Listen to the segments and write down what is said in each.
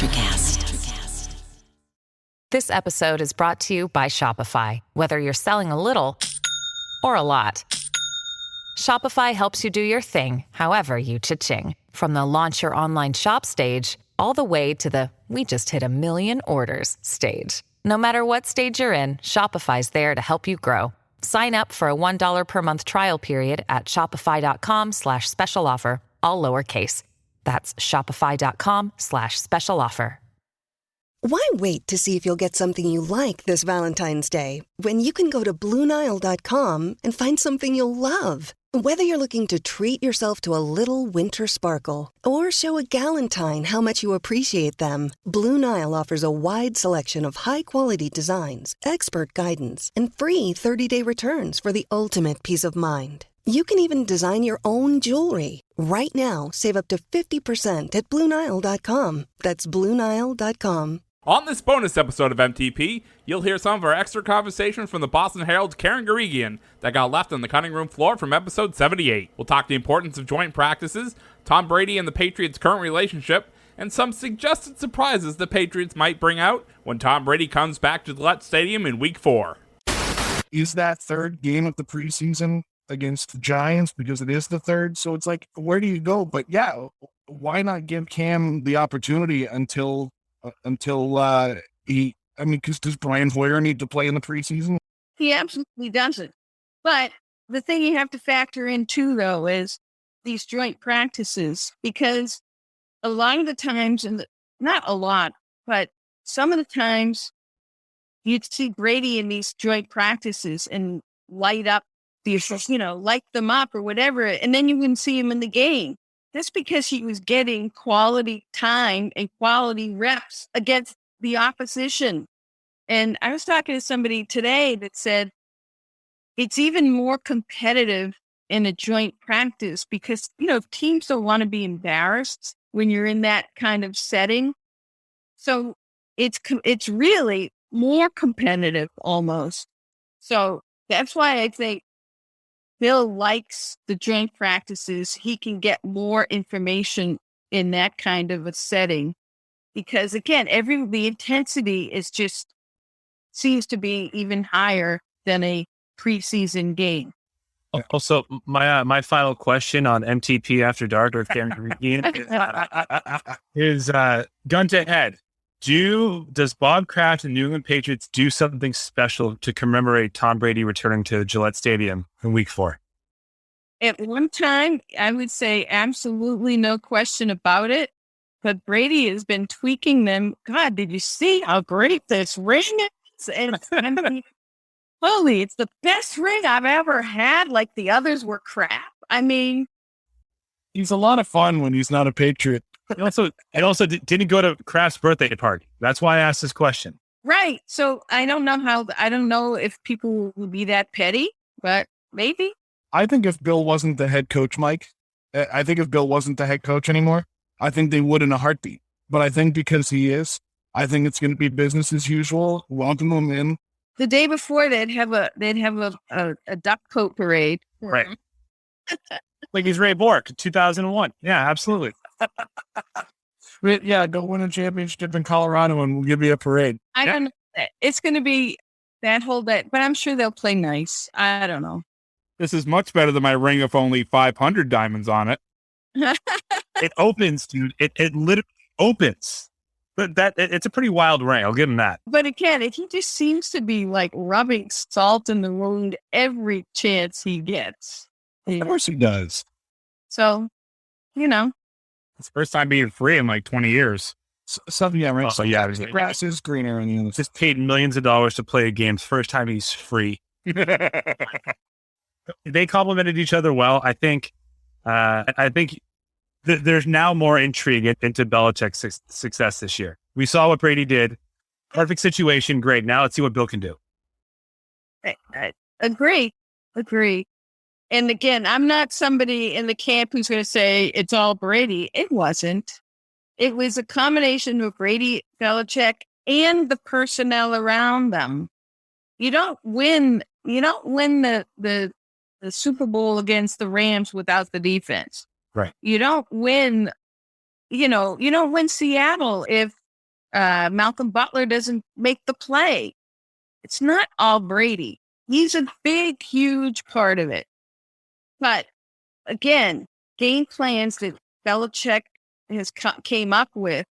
Electricast. This episode is brought to you by Shopify. Whether you're selling a little or a lot, Shopify helps you do your thing, however you cha-ching. From the launch your online shop stage, all the way to the we just hit 1 million orders stage. No matter what stage you're in, Shopify's there to help you grow. Sign up for a $1 per month trial period at shopify.com/special offer, all lowercase. That's shopify.com/special offer. Why wait to see if you'll get something you like this Valentine's Day when you can go to BlueNile.com and find something you'll love? Whether you're looking to treat yourself to a little winter sparkle or show a galentine how much you appreciate them, Blue Nile offers a wide selection of high-quality designs, expert guidance, and free 30-day returns for the ultimate peace of mind. You can even design your own jewelry. Right now, save up to 50% at BlueNile.com. That's BlueNile.com. On this bonus episode of MTP, you'll hear some of our extra conversations from the Boston Herald's Karen Guregian that got left on the cutting room floor from episode 78. We'll talk the importance of joint practices, Tom Brady and the Patriots' current relationship, and some suggested surprises the Patriots might bring out when Tom Brady comes back to Gillette Stadium in Week 4. Is that third game of the preseason against the Giants? Because it is the third, so it's like, where do you go? But yeah, why not give Cam the opportunity until he, I mean, because does Brian Hoyer need to play in the preseason? He absolutely doesn't. But the thing you have to factor in too, though, is these joint practices, because a lot of the times, and not a lot, but some of the times you'd see Brady in these joint practices and light up light them up or whatever, and then you wouldn't see him in the game. That's because he was getting quality time and quality reps against the opposition. And I was talking to somebody today that said it's even more competitive in a joint practice because, teams don't want to be embarrassed when you're in that kind of setting. So it's really more competitive almost. So that's why I think Bill likes the joint practices. He can get more information in that kind of a setting because, again, the intensity seems to be even higher than a preseason game. Also, my final question on MTP After Dark with Karen Guregian is gun to head. Does Bob Kraft and New England Patriots do something special to commemorate Tom Brady returning to Gillette Stadium in Week 4? At one time, I would say absolutely no question about it. But Brady has been tweaking them. God, did you see how great this ring is? And holy, it's the best ring I've ever had. Like the others were crap. I mean, he's a lot of fun when he's not a Patriot. He also didn't go to Kraft's birthday party. That's why I asked this question. Right. So I don't know if people will be that petty, but maybe. I think if Bill wasn't the head coach, Mike, I think if Bill wasn't the head coach anymore, I think they would in a heartbeat. But I think because he is, I think it's going to be business as usual. Welcome him in. The day before they'd have a duck coat parade. Right. Like he's Ray Bork, 2001. Yeah, absolutely. Yeah, go win a championship in Colorado and we'll give you a parade. I don't know. It's going to be that whole day, but I'm sure they'll play nice. I don't know. This is much better than my ring of only 500 diamonds on it. It opens, dude. It literally opens. But it's a pretty wild ring. I'll give him that. But again, he just seems to be like rubbing salt in the wound every chance he gets. Of course he does. So, It's the first time being free in like 20 years. Yeah, right. So yeah, the grass is greener in the other. Just paid millions of dollars to play a game. First time he's free. They complemented each other well. I think there's now more intrigue into Belichick's success this year. We saw what Brady did. Perfect situation. Great. Now let's see what Bill can do. I agree. And again, I'm not somebody in the camp who's going to say it's all Brady. It wasn't. It was a combination of Brady, Belichick, and the personnel around them. You don't win the Super Bowl against the Rams without the defense. Right. You don't win, you don't win Seattle if Malcolm Butler doesn't make the play. It's not all Brady. He's a big, huge part of it. But again, game plans that Belichick came up with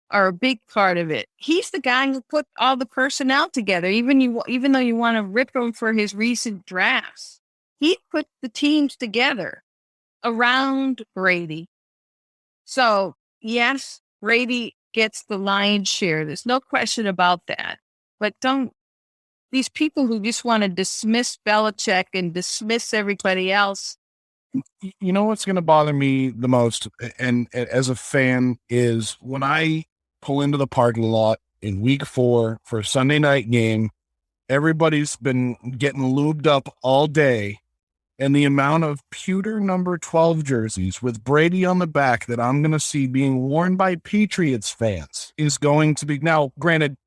are a big part of it. He's the guy who put all the personnel together. Even though you want to rip him for his recent drafts, he put the teams together around Brady. So yes, Brady gets the lion's share. There's no question about that. But these people who just want to dismiss Belichick and dismiss everybody else. You know what's going to bother me the most, and as a fan, is when I pull into the parking lot in week 4 for a Sunday night game. Everybody's been getting lubed up all day, and the amount of pewter number 12 jerseys with Brady on the back that I'm going to see being worn by Patriots fans is going to be. Now, granted,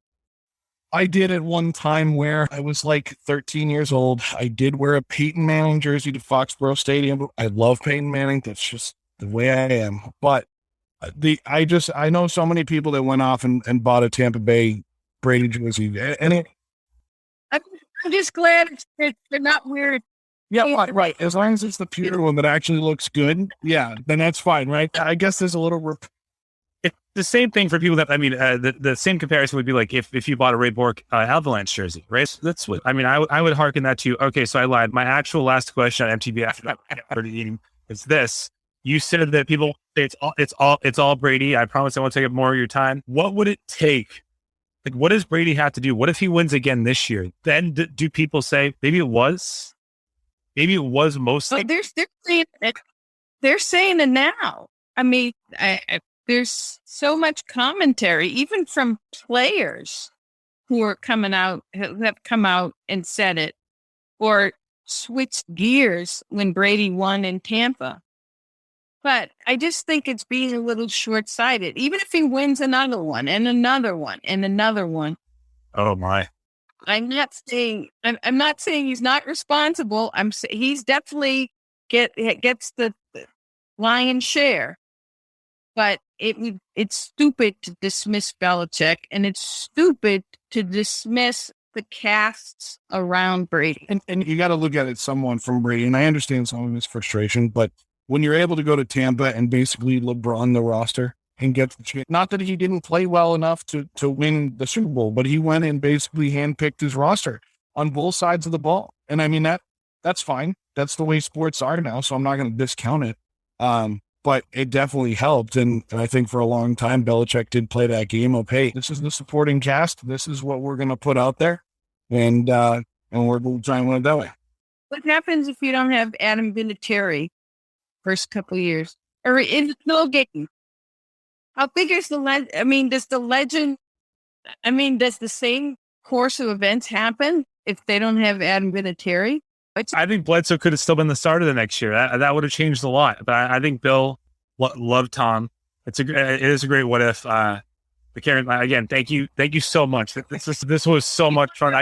I did at one time where I was like 13 years old. I did wear a Peyton Manning jersey to Foxborough Stadium. I love Peyton Manning. That's just the way I am. But I know so many people that went off and bought a Tampa Bay Brady jersey. And I'm just glad they're not weird. Yeah, right. As long as it's the pewter one that actually looks good, yeah, then that's fine, right? I guess there's a little. It's the same thing for people that, the same comparison would be like if you bought a Ray Bork Avalanche jersey, right? That's what, I would hearken that to, okay, so I lied. My actual last question on MTB after that is this. You said that people say it's all Brady. I promise I won't take up more of your time. What would it take? Like, what does Brady have to do? What if he wins again this year? Then do people say maybe it was mostly? They're saying it now. There's so much commentary, even from players who have come out and said it, or switched gears when Brady won in Tampa. But I just think it's being a little short-sighted. Even if he wins another one and another one and another one. Oh my! I'm not saying he's not responsible. He's definitely gets the lion's share. But it's stupid to dismiss Belichick, and it's stupid to dismiss the casts around Brady. And you got to look at it somewhat from Brady, and I understand some of his frustration, but when you're able to go to Tampa and basically LeBron the roster and get the chance, not that he didn't play well enough to win the Super Bowl, but he went and basically handpicked his roster on both sides of the ball. And that's fine. That's the way sports are now, so I'm not going to discount it. But it definitely helped. And I think for a long time, Belichick did play that game of, hey, this is the supporting cast. This is what we're going to put out there. And we're going to try and win it that way. What happens if you don't have Adam Vinatieri first couple of years? Or it's no game. How big is the legend? Does the same course of events happen if they don't have Adam Vinatieri? I think Bledsoe could have still been the starter the next year. That would have changed a lot. But I think Bill loved Tom. It is a great what if. But Karen, again, thank you so much. This was so much fun.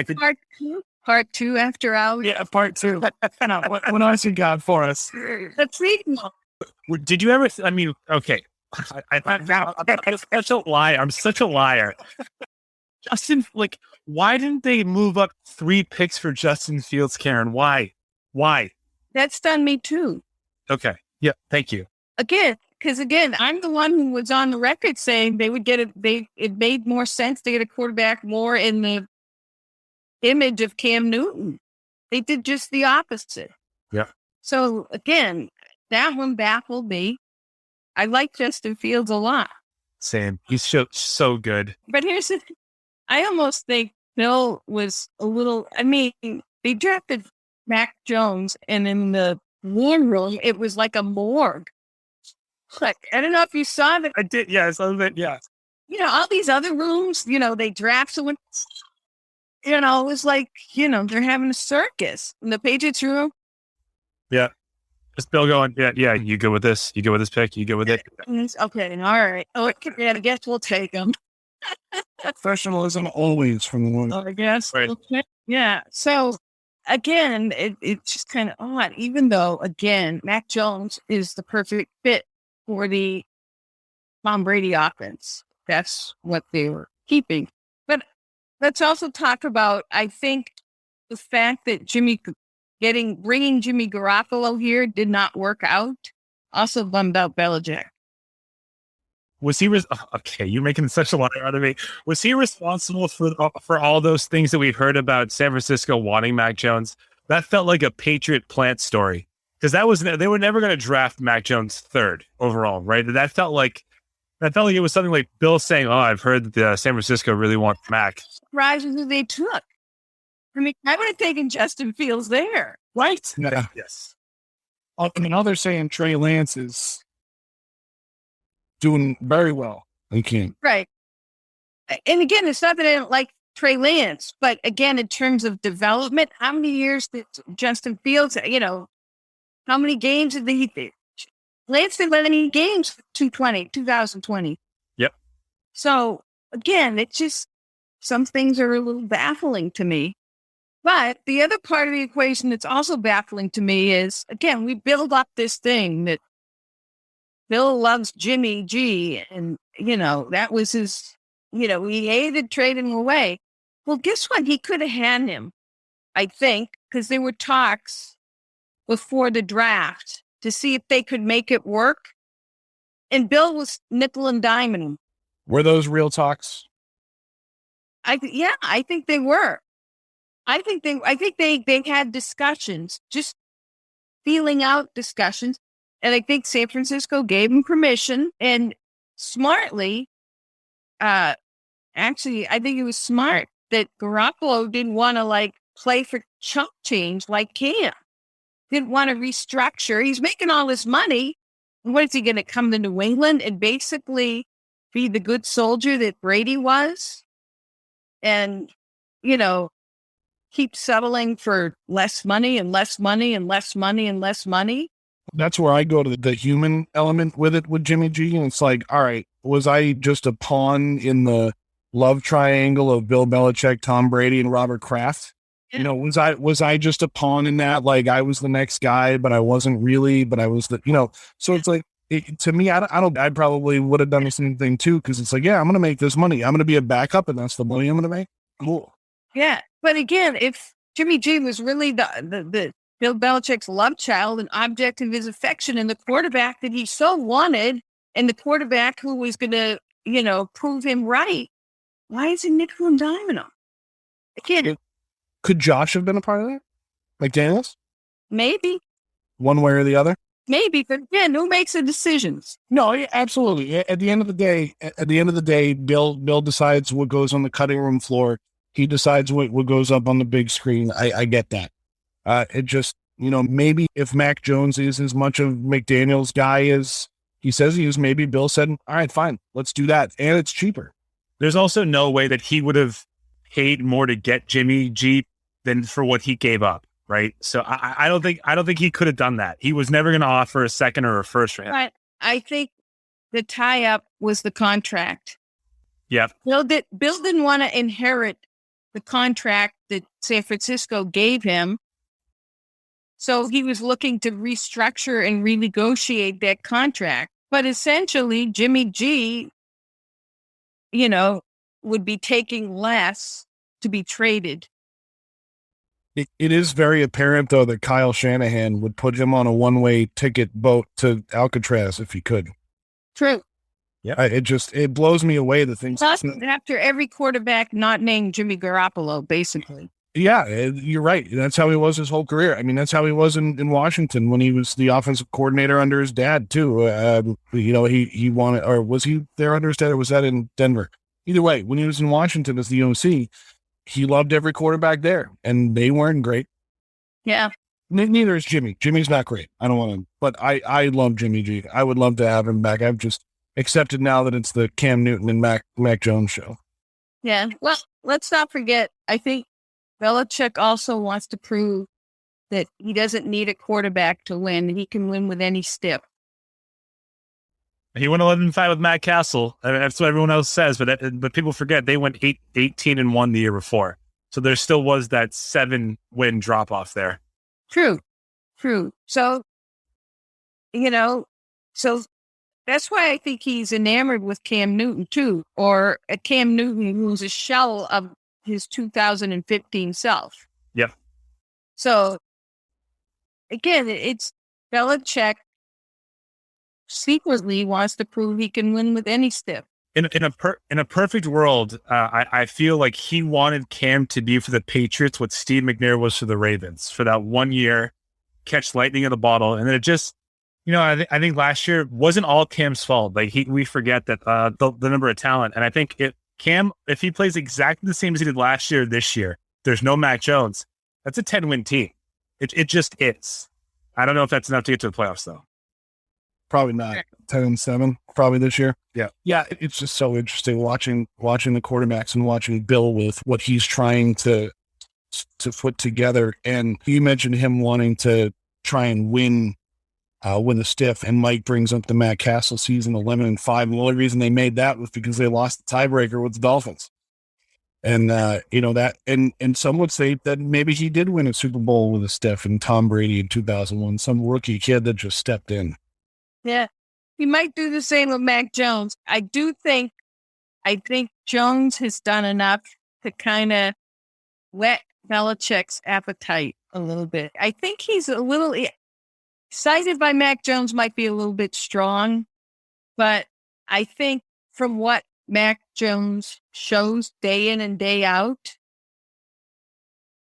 Part two after hours. Yeah, part 2. What else you got for us? The sequel. Did you ever? Okay. I'm such a liar. I'm such a liar. Justin, why didn't they move up 3 picks for Justin Fields, Karen? Why? That stunned me too. Okay. Yeah. Thank you. Because I'm the one who was on the record saying they would get it. It made more sense to get a quarterback more in the image of Cam Newton. They did just the opposite. Yeah. So again, that one baffled me. I like Justin Fields a lot. Same. He's so good. But here's the thing. I almost think Bill was a little, they drafted Mac Jones, and in the warm room, it was like a morgue. I don't know if you saw that. I did, yes. Yeah. All these other rooms, they draft someone, it was like, they're having a circus. In the Patriots room. Yeah. Just Bill going, yeah, you go with this? You go with this pick? You go with it? Okay, all right. Oh, I guess we'll take them. Professionalism always from the one. I guess. Right. Okay. Yeah. So again, it's just kind of odd, even though, again, Mac Jones is the perfect fit for the Tom Brady offense. that's what they were keeping. But let's also talk about, I think, the fact that bringing Jimmy Garoppolo here did not work out. Also bummed out Belichick. Was he okay? You're making such a lot out of me. Was he responsible for all those things that we've heard about San Francisco wanting Mac Jones? That felt like a Patriot plant story, because they were never going to draft Mac Jones third overall, right? That felt like it was something like Bill saying, "Oh, I've heard that San Francisco really wants Mac." Surprises who they took. I mean, I would have taken Justin Fields there, right? Yeah. Yes. I mean, now they're saying Trey Lance is doing very well. He can't. Right. And again, it's not that I don't like Trey Lance, but again, in terms of development, how many years did Justin Fields, how many games did he? Lance didn't win any games for 2020. Yep. So again, it's just, some things are a little baffling to me. But the other part of the equation that's also baffling to me is, again, we build up this thing that Bill loves Jimmy G, and, that was his, he hated trading him away. Well, guess what? He could have had him, I think, because there were talks before the draft to see if they could make it work. And Bill was nickel and diming him. Were those real talks? I think they were. I think they had discussions, just feeling out discussions. And I think San Francisco gave him permission, and smartly, actually, I think it was smart that Garoppolo didn't want to play for chump change like Cam. Didn't want to restructure. He's making all this money. What is he going to come to New England and basically be the good soldier that Brady was? And, keep settling for less money and less money and less money and less money. That's where I go to the human element with it with Jimmy G. And it's like, all right, was I just a pawn in the love triangle of Bill Belichick, Tom Brady, and Robert Kraft? Yeah. Was I just a pawn in that? Like, I was the next guy, but I wasn't really, but I was so it's like, to me, I probably would have done the same thing too. Cause it's like, yeah, I'm going to make this money. I'm going to be a backup, and that's the money I'm going to make. Cool. Yeah. But again, if Jimmy G was really the Bill Belichick's love child and object of his affection, and the quarterback that he so wanted, and the quarterback who was going to, prove him right, why is he nickel and diming him? Again, could Josh have been a part of that? Like Daniels? Maybe. One way or the other? Maybe, but again, who makes the decisions? No, absolutely. At the end of the day, Bill decides what goes on the cutting room floor. He decides what goes up on the big screen. I get that. It just, maybe if Mac Jones is as much of McDaniel's guy as he says he is, maybe Bill said, all right, fine, let's do that. And it's cheaper. There's also no way that he would have paid more to get Jimmy G than for what he gave up. Right. So I don't think he could have done that. He was never going to offer a second or a first for him. But I think the tie-up was the contract. Yeah. Bill didn't want to inherit the contract that San Francisco gave him. So he was looking to restructure and renegotiate that contract. But essentially, Jimmy G, would be taking less to be traded. It is very apparent, though, that Kyle Shanahan would put him on a one-way ticket boat to Alcatraz if he could. True. Yeah. It blows me away, the things. Plus, after every quarterback not named Jimmy Garoppolo, basically. Yeah, you're right. That's how he was his whole career. I mean, that's how he was in Washington when he was the offensive coordinator under his dad, too. He wanted, or was he there under his dad, or was that in Denver? Either way, when he was in Washington as the OC, he loved every quarterback there, and they weren't great. Yeah. Neither is Jimmy. Jimmy's not great. I don't want him, but I love Jimmy G. I would love to have him back. I've just accepted now that it's the Cam Newton and Mac Jones show. Yeah. Well, let's not forget, I think Belichick also wants to prove that he doesn't need a quarterback to win. He can win with any stiff. He went 11-5 with Matt Castle. I mean, that's what everyone else says, but people forget they went 18-1 the year before. So there still was that 7-win drop off there. True. So, That's why I think he's enamored with Cam Newton too, or a Cam Newton who's a shell of his 2015 self. Yep. So again, it's Belichick secretly wants to prove he can win with any stiff. In a perfect world, I feel like he wanted Cam to be for the Patriots what Steve McNair was for the Ravens for that 1 year, catch lightning in the bottle, and then it just, I think last year wasn't all Cam's fault. Like we forget that the number of talent, and I think if he plays exactly the same as he did last year, this year, there's no Mac Jones. That's a 10-win team. It just is. I don't know if that's enough to get to the playoffs though. Probably not. 10-7, probably this year. Yeah. It's just so interesting watching the quarterbacks and watching Bill with what he's trying to put together. And you mentioned him wanting to try and win the stiff, and Mike brings up the Matt Castle season 11-5. The only reason they made that was because they lost the tiebreaker with the Dolphins. And that, and some would say that maybe he did win a Super Bowl with a stiff and Tom Brady in 2001, some rookie kid that just stepped in. Yeah, he might do the same with Mac Jones. I think Jones has done enough to kind of whet Belichick's appetite a little bit. I think he's a little excited by Mac Jones, might be a little bit strong, but I think from what Mac Jones shows day in and day out,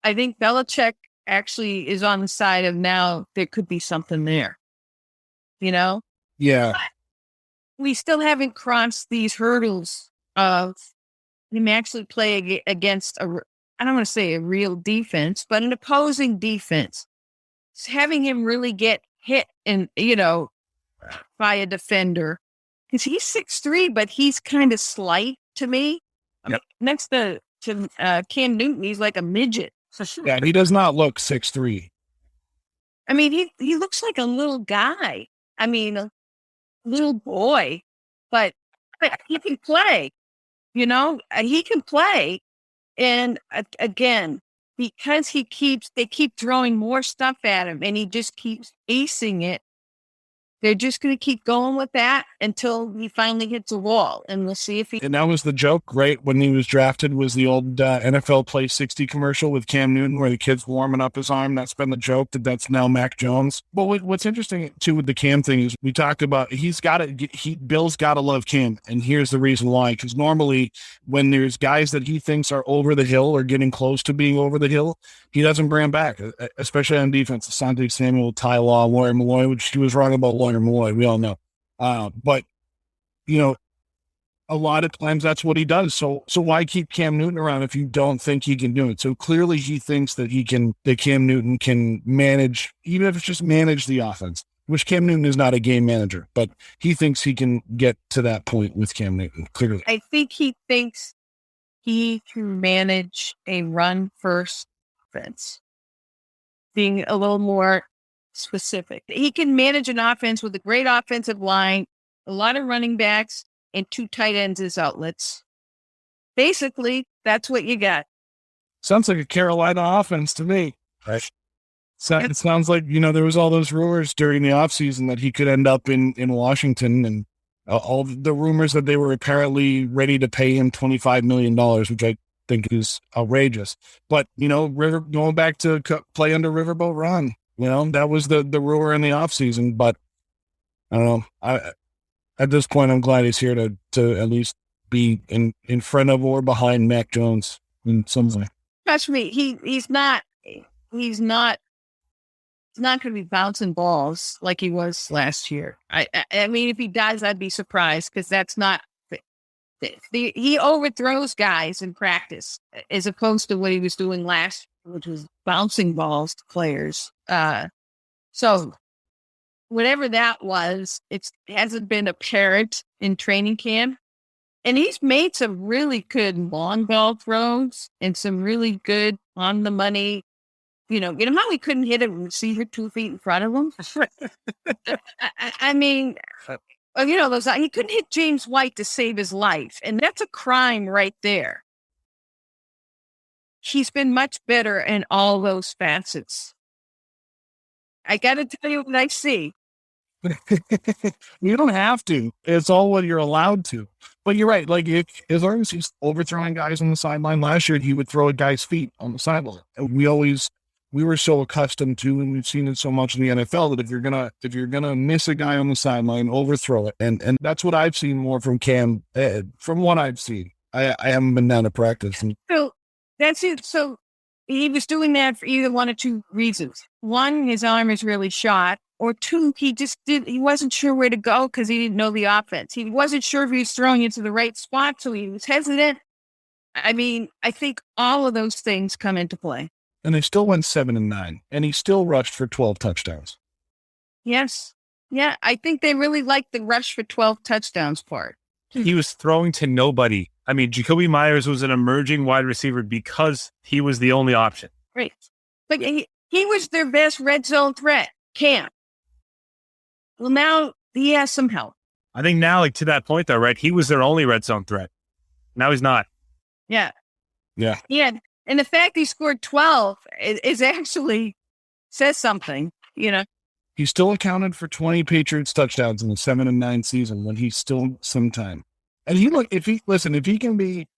I think Belichick actually is on the side of now there could be something there. Yeah. But we still haven't crossed these hurdles of him actually play against I don't want to say a real defense, but an opposing defense. It's having him really get hit by a defender. Because he's 6'3", but he's kind of slight to me. I mean, next to Cam Newton, he's like a midget. Yeah, he does not look 6'3". I mean, he looks like a little guy. I mean, a little boy, but he can play, he can play. And again, because they keep throwing more stuff at him and he just keeps acing it. They're just going to keep going with that until he finally hits a wall, and we'll see if he... And that was the joke, right? When he was drafted was the old NFL Play 60 commercial with Cam Newton where the kid's warming up his arm. That's been the joke, that's now Mac Jones. But what's interesting, too, with the Cam thing is we talked about Bill's got to love Cam, and here's the reason why. Because normally when there's guys that he thinks are over the hill or getting close to being over the hill, he doesn't bring them back, especially on defense. Asante Samuel, Ty Law, Lawyer Malloy, which he was wrong about Lawyer Malloy, we all know. But, a lot of times that's what he does. So why keep Cam Newton around if you don't think he can do it? So clearly he thinks that Cam Newton can manage, even if it's just manage the offense, which Cam Newton is not a game manager, but he thinks he can get to that point with Cam Newton, clearly. I think he thinks he can manage a run-first offense, being a little more specific. He can manage an offense with a great offensive line, a lot of running backs, and 2 tight ends as outlets. Basically, that's what you got. Sounds like a Carolina offense to me. Right. So it sounds like, there was all those rumors during the offseason that he could end up in Washington, and all the rumors that they were apparently ready to pay him $25 million, which I think is outrageous. But, going back to play under Riverboat Ron, that was the rumor in the offseason. But I don't know. At this point, I'm glad he's here to at least be in front of or behind Mac Jones in some way. Trust me, he's not going to be bouncing balls like he was last year. I mean, if he does, I'd be surprised, because that's not. He overthrows guys in practice as opposed to what he was doing last, which was bouncing balls to players. So whatever that was, it hasn't been apparent in training camp. And he's made some really good long ball throws and some really good on the money. You know how he couldn't hit a receiver 2 feet in front of him? I mean, he couldn't hit James White to save his life. And that's a crime right there. He's been much better in all those facets. I got to tell you what I see. You don't have to. It's all what you're allowed to. But you're right. Like, as long as he's overthrowing guys on the sideline, last year he would throw at guys' feet on the sideline. And we were so accustomed to, and we've seen it so much in the NFL, that if you're gonna miss a guy on the sideline, overthrow it. And that's what I've seen more from Cam. From what I've seen, I haven't been down to practice. So that's it. So he was doing that for either one or two reasons. One, his arm is really shot. Or two, he wasn't sure where to go because he didn't know the offense. He wasn't sure if he was throwing into the right spot, so he was hesitant. I mean, I think all of those things come into play. And they still went 7-9, and he still rushed for 12 touchdowns. Yes. Yeah, I think they really liked the rush for 12 touchdowns part. He was throwing to nobody. I mean, Jacoby Myers was an emerging wide receiver because he was the only option. Right. But he was their best red zone threat, Cam. Well, now he has some help. I think now, like, to that point, though, right? He was their only red zone threat. Now he's not. Yeah. Yeah. Yeah. And the fact he scored 12 is actually says something, you know. He still accounted for 20 Patriots touchdowns in the 7-9 season when he's still some time. And if he can be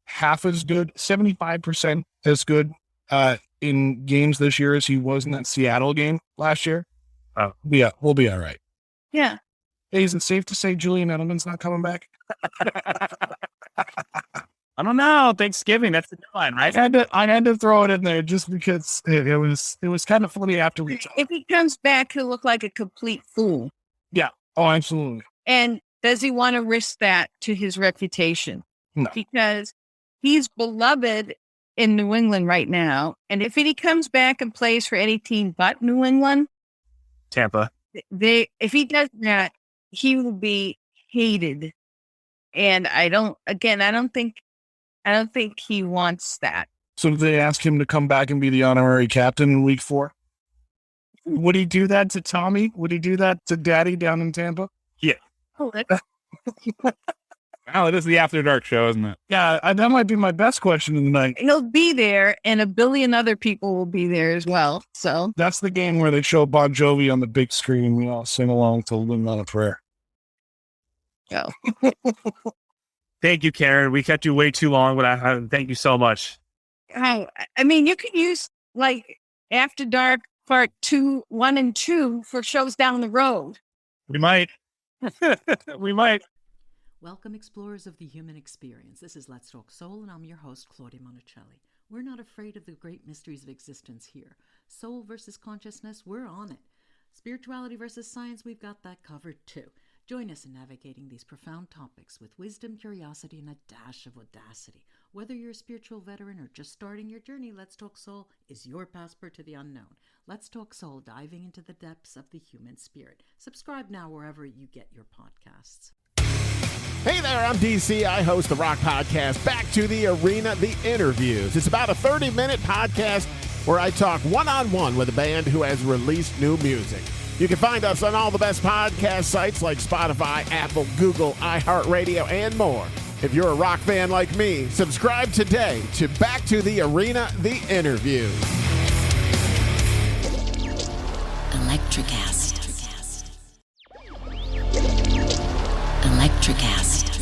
half as good, 75% as good in games this year as he was in that Seattle game last year, yeah, we'll be all right. Yeah. Hey, is it safe to say Julian Edelman's not coming back? I don't know. Thanksgiving, that's the deadline, right? I had to throw it in there just because it was kind of funny after we talked. If he comes back, he'll look like a complete fool. Yeah. Oh, absolutely. And does he want to risk that to his reputation? No. Because he's beloved in New England right now. And if he comes back and plays for any team but New England, Tampa. If he does that, he will be hated. And I don't think he wants that. So did they ask him to come back and be the honorary captain in week 4? Would he do that to Tommy? Would he do that to Daddy down in Tampa? Yeah. Oh, Well, it is the After Dark show, isn't it? Yeah, that might be my best question of the night. he'll be there, and a billion other people will be there as well. So That's the game where they show Bon Jovi on the big screen and we all sing along to Living on a Prayer. go. Thank you, Karen. We kept you way too long, but thank you so much. I mean, you could use like After Dark Part 1 and 2 for shows down the road. We might. We might. Welcome, explorers of the human experience. This is Let's Talk Soul, and I'm your host, Claudia Monticelli. We're not afraid of the great mysteries of existence here. Soul versus consciousness, we're on it. Spirituality versus science, we've got that covered too. Join us in navigating these profound topics with wisdom, curiosity, and a dash of audacity. Whether you're a spiritual veteran or just starting your journey, Let's Talk Soul is your passport to the unknown. Let's Talk Soul, diving into the depths of the human spirit. Subscribe now wherever you get your podcasts. Hey there, I'm DC. I host the rock podcast, Back to the Arena, The Interviews. It's about a 30-minute podcast where I talk one-on-one with a band who has released new music. You can find us on all the best podcast sites like Spotify, Apple, Google, iHeartRadio, and more. If you're a rock fan like me, subscribe today to Back to the Arena, The Interviews. Electricast. Electricast.